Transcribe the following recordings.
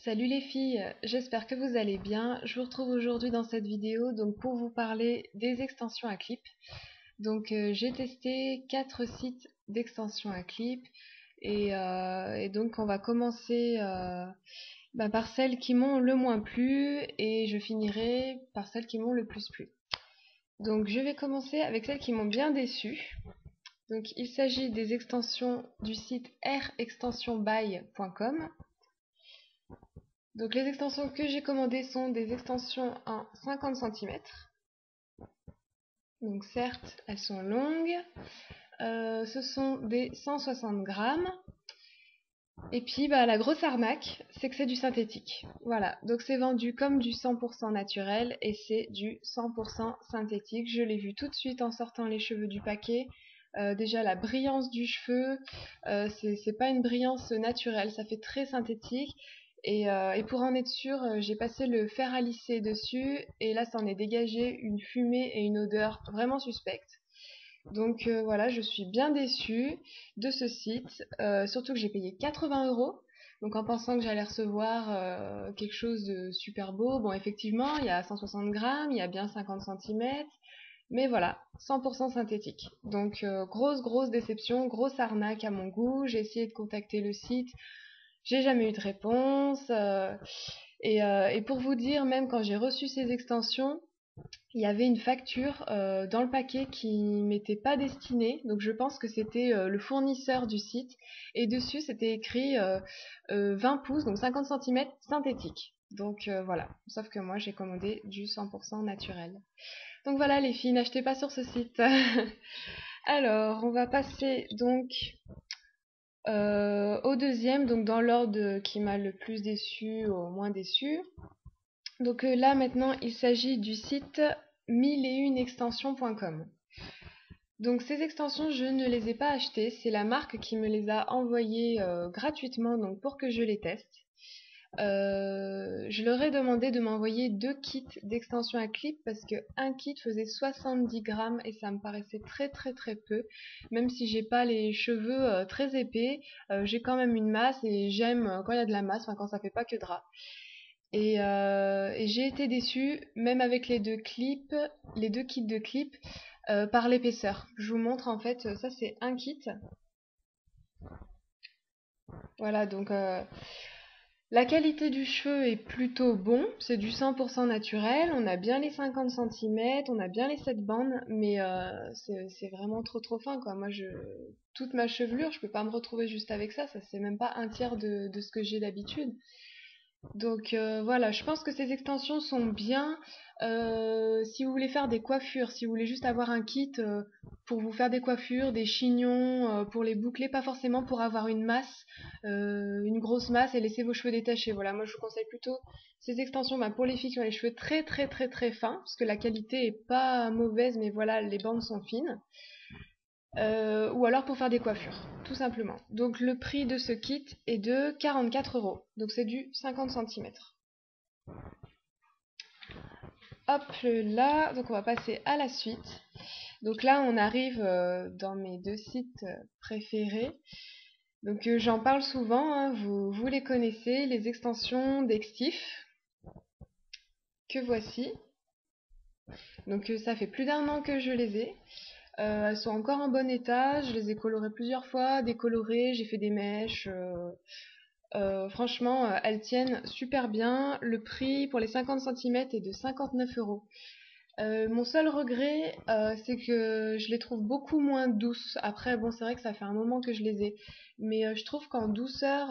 Salut les filles, j'espère que vous allez bien. Je vous retrouve aujourd'hui dans cette vidéo pour vous parler des extensions à clip. J'ai testé 4 sites d'extensions à clip et donc on va commencer par celles qui m'ont le moins plu et je finirai par celles qui m'ont le plus plu. Donc je vais commencer avec celles qui m'ont bien déçue. Donc il s'agit des extensions du site rextensionbuy.com. Donc les extensions que j'ai commandées sont des extensions en 50 centimètres. Donc certes, elles sont longues. Ce sont des 160 grammes. Et puis la grosse arnaque, c'est que c'est du synthétique. Voilà, donc c'est vendu comme du 100% naturel et c'est du 100% synthétique. Je l'ai vu tout de suite en sortant les cheveux du paquet. Déjà la brillance du cheveu, c'est pas une brillance naturelle, ça fait très synthétique. Et pour en être sûre, j'ai passé le fer à lisser dessus et là ça en est dégagé une fumée et une odeur vraiment suspectes. Voilà, je suis bien déçue de ce site, surtout que j'ai payé 80 €, donc en pensant que j'allais recevoir quelque chose de super beau. Bon, effectivement, il y a 160 grammes, il y a bien 50 centimètres, mais voilà, 100% synthétique. Grosse déception, grosse arnaque à mon goût. J'ai essayé de contacter le site, j'ai jamais eu de réponse. Et pour vous dire, même quand j'ai reçu ces extensions, il y avait une facture dans le paquet qui m'était pas destinée, donc je pense que c'était le fournisseur du site, et dessus c'était écrit 20 pouces, donc 50 centimètres synthétique. Voilà, sauf que moi j'ai commandé du 100% naturel. Donc voilà les filles, n'achetez pas sur ce site. Alors, on va passer au deuxième, donc dans l'ordre qui m'a le plus déçu au moins déçu. Là maintenant il s'agit du site 1001extensions.com. Donc ces extensions je ne les ai pas achetées, c'est la marque qui me les a envoyées gratuitement pour que je les teste. Je leur ai demandé de m'envoyer 2 kits d'extensions à clip parce que un kit faisait 70 grammes et ça me paraissait très peu. Même si j'ai pas les cheveux très épais, j'ai quand même une masse et j'aime quand il y a de la masse, enfin quand ça fait pas que drap. Et j'ai été déçue, même avec les deux kits de clips, par l'épaisseur. Je vous montre en fait, ça c'est un kit. Voilà, la qualité du cheveu est plutôt bon, c'est du 100% naturel, on a bien les 50 centimètres, on a bien les 7 bandes, mais c'est vraiment trop fin quoi. Toute ma chevelure, je peux pas me retrouver juste avec ça, c'est même pas un tiers de ce que j'ai d'habitude. Voilà, je pense que ces extensions sont bien si vous voulez faire des coiffures, si vous voulez juste avoir un kit pour vous faire des coiffures, des chignons, pour les boucler, pas forcément pour avoir une masse, une grosse masse et laisser vos cheveux détachés. Voilà, moi je vous conseille plutôt ces extensions pour les filles qui ont les cheveux très fins, parce que la qualité est pas mauvaise, mais voilà, les bandes sont fines. Ou alors pour faire des coiffures, tout simplement. Donc le prix de ce kit est de 44 €. Donc c'est du 50 centimètres. Hop là, donc on va passer à la suite. Donc là on arrive dans mes 2 sites préférés. J'en parle souvent, hein, vous les connaissez, les extensions d'Extif, que voici. Ça fait plus d'1 an que je les ai. Elles sont encore en bon état, je les ai colorées plusieurs fois, décolorées, j'ai fait des mèches. Franchement, elles tiennent super bien. Le prix pour les 50 centimètres est de 59 €. Mon seul regret, c'est que je les trouve beaucoup moins douces. Après, bon, c'est vrai que ça fait un moment que je les ai. Mais je trouve qu'en douceur,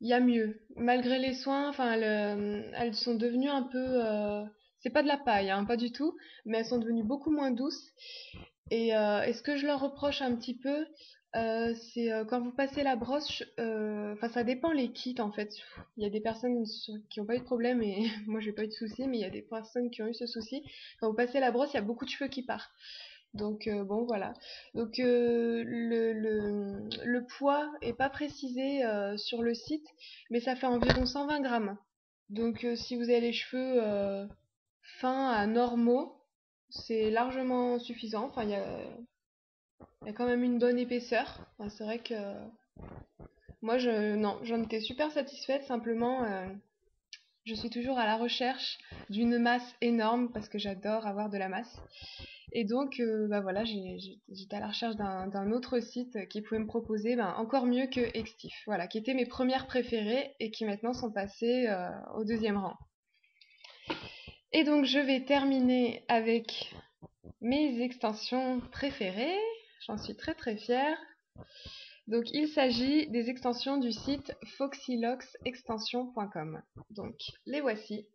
il y a mieux. Malgré les soins, enfin, elles sont devenues un peu... c'est pas de la paille, hein, pas du tout. Mais elles sont devenues beaucoup moins douces. Et ce que je leur reproche un petit peu, c'est quand vous passez la brosse, enfin ça dépend les kits en fait. Il y a des personnes qui n'ont pas eu de problème et moi j'ai pas eu de souci, mais il y a des personnes qui ont eu ce souci. Quand vous passez la brosse, il y a beaucoup de cheveux qui partent. Bon voilà. Le poids est pas précisé sur le site, mais ça fait environ 120 grammes. Si vous avez les cheveux fins à normaux, c'est largement suffisant. Il y a quand même une bonne épaisseur. Enfin, c'est vrai que Moi, non, j'en étais super satisfaite. Simplement, je suis toujours à la recherche d'une masse énorme parce que j'adore avoir de la masse. Et donc, bah voilà, j'étais à la recherche d'un autre site qui pouvait me proposer encore mieux que Extif. Voilà, qui étaient mes premières préférées et qui maintenant sont passées au deuxième rang. Et donc, je vais terminer avec mes extensions préférées. J'en suis très très fière. Donc, il s'agit des extensions du site foxyloxextension.com. Donc, les voici.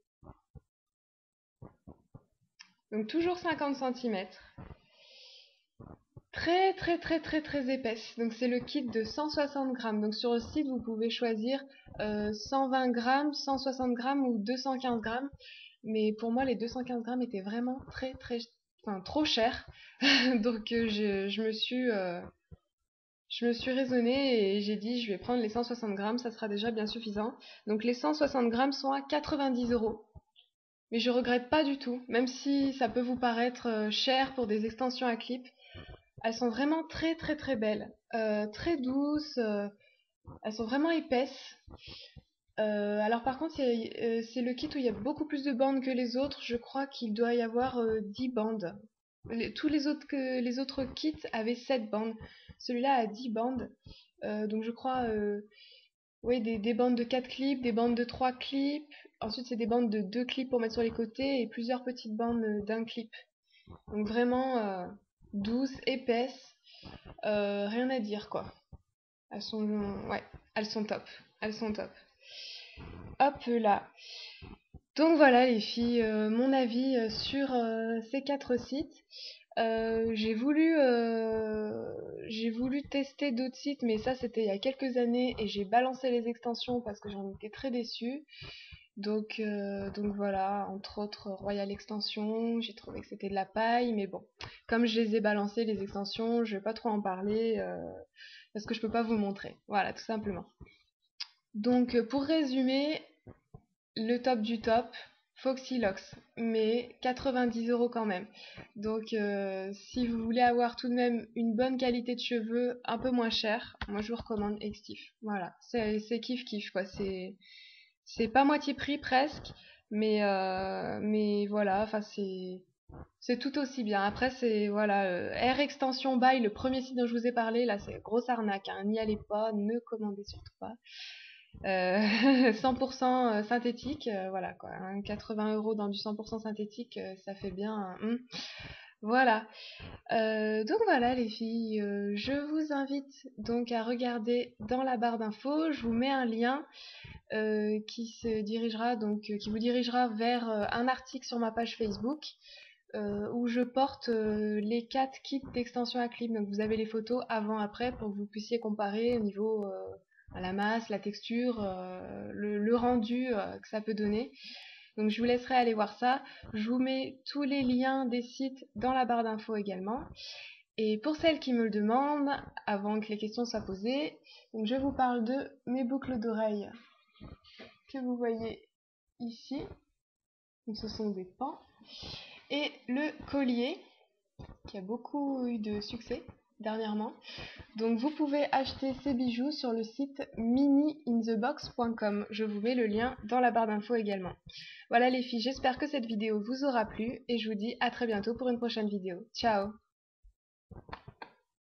Donc, toujours 50 cm. Très très très très très épaisse. Donc, c'est le kit de 160 grammes. Donc, sur le site, vous pouvez choisir 120 grammes, 160 grammes ou 215 grammes. Mais pour moi, les 215 grammes étaient vraiment très très, enfin, trop chers. Donc, je me suis raisonnée et j'ai dit je vais prendre les 160 grammes, ça sera déjà bien suffisant. Donc les 160 grammes sont à 90 €. Mais je regrette pas du tout, même si ça peut vous paraître cher pour des extensions à clip. Elles sont vraiment très très très belles, très douces, elles sont vraiment épaisses. Alors par contre, c'est le kit où il y a beaucoup plus de bandes que les autres. Je crois qu'il doit y avoir 10 bandes. Tous les autres kits avaient 7 bandes. Celui-là a 10 bandes. Donc je crois oui, des bandes de 4 clips, des bandes de 3 clips. Ensuite, c'est des bandes de 2 clips pour mettre sur les côtés et plusieurs petites bandes d'un clip. Donc vraiment douces, épaisses, rien à dire quoi. Elles sont, ouais, elles sont top. Elles sont top. Hop là. Donc voilà les filles, mon avis sur ces 4 sites. J'ai voulu tester d'autres sites, mais ça c'était il y a quelques années et j'ai balancé les extensions parce que j'en étais très déçue. Donc voilà, entre autres Royal Extension, j'ai trouvé que c'était de la paille, mais bon, comme je les ai balancées les extensions, je vais pas trop en parler parce que je peux pas vous montrer. Voilà, tout simplement. Donc pour résumer, le top du top, Foxylox, mais 90 € quand même. Donc si vous voulez avoir tout de même une bonne qualité de cheveux, un peu moins cher, moi je vous recommande Extif. Voilà, c'est kiff kiff quoi, c'est pas moitié prix presque, mais voilà, enfin c'est tout aussi bien. Après c'est voilà, Air Extension By, le premier site dont je vous ai parlé, là c'est grosse arnaque, hein. N'y allez pas, ne commandez surtout pas. 100% synthétique, voilà quoi, hein, 80 € dans du 100% synthétique, ça fait bien. Voilà. Donc voilà les filles, je vous invite donc à regarder dans la barre d'infos, je vous mets un lien qui vous dirigera vers un article sur ma page Facebook où je porte les 4 kits d'extension à clip. Donc vous avez les photos avant-après pour que vous puissiez comparer au niveau à la masse, la texture, le rendu que ça peut donner. Donc je vous laisserai aller voir ça. Je vous mets tous les liens des sites dans la barre d'infos également. Et pour celles qui me le demandent, avant que les questions soient posées, donc je vous parle de mes boucles d'oreilles que vous voyez ici. Donc ce sont des pans. Et le collier, qui a beaucoup eu de succès dernièrement. Donc vous pouvez acheter ces bijoux sur le site miniinthebox.com. Je vous mets le lien dans la barre d'infos également. Voilà les filles, j'espère que cette vidéo vous aura plu et je vous dis à très bientôt pour une prochaine vidéo. Ciao!